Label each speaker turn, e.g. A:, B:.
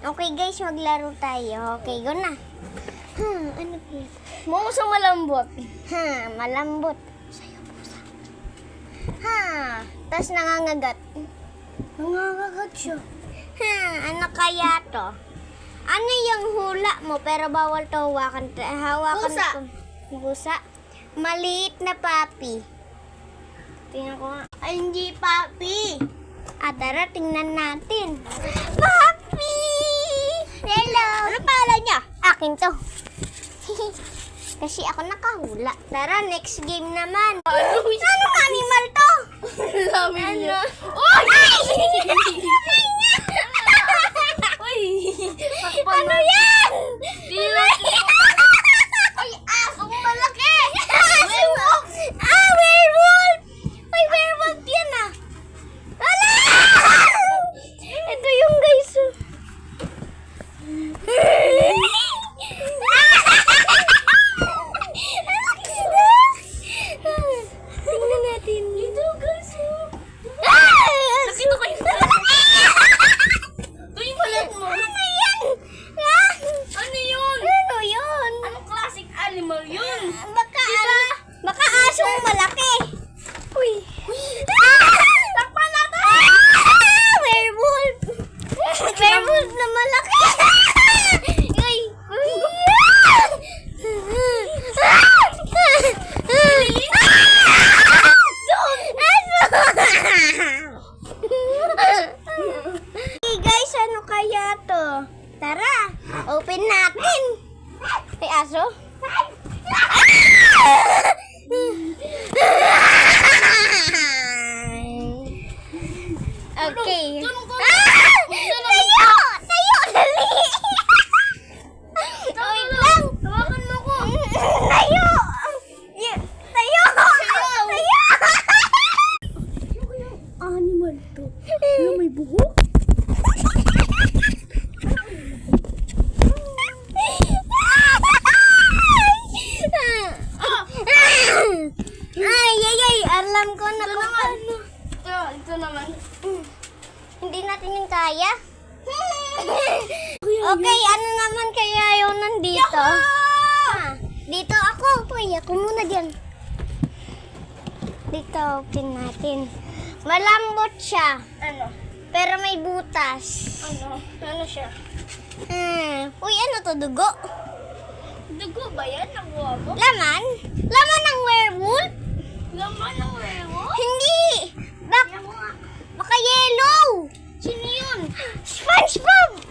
A: Okay guys, maglaro tayo. Okay, go na. Ano po?
B: Muso malambot.
A: Malambot. Sa'yo pusa. Tas nangangagat.
B: Nangangagat siya.
A: Ano kaya to? Ano yung hula mo pero bawal to hawakan? Hawakan
B: Pusa.
A: ko. Pusa. Maliit na papi. Tingnan ko nga.
B: Ay, hindi papi.
A: Tara, tingnan natin. Papi! Hello!
B: Ano pangalan niya?
A: Akin to. Kasi ako nakahula. Tara, next game naman. Anong animal to?
B: Dami niya.
A: Uy!
B: Uy!
A: Ano yan?
B: Ay, asong malaki!
A: Werewolf! Werewolf! Ay, werewolf yan ah. Wala! Ito yung guys. Tingnan natin.
B: Ito, guys.
A: Nakita
B: ko yung ito yung balat mo.
A: Ano yan?
B: Ano yun?
A: Ano yun?
B: Anong classic animal yun?
A: Baka asong malaki. Uy.
B: Takpan natin!
A: Werewolf. Werewolf na malaki. Uy. Hey guys, ano kaya to? Tara, open natin. May aso? Okay. Tayo! Tayo! Dali! Wait lang!
B: Tawakan mo ko.
A: Tayo! Tayo! Tayo!
B: Animal to. Ano, may buhok?
A: Ay, alam ko na kung ano.
B: Ito naman.
A: Hindi natin yung kaya. Okay, ano naman kaya yun nandito? Dito ako. Uy, ako muna dyan. Dito, open natin. Malambot siya.
B: Ano?
A: Pero may butas.
B: Ano? Ano siya?
A: Uy, ano to? Dugo?
B: Dugo ba yan? Nakuha mo?
A: Laman? Laman ng werewolf?
B: Laman ng werewolf?
A: Hindi!
B: Tingnan mo nga.
A: Baka yellow!
B: Sino yun?
A: SpongeBob!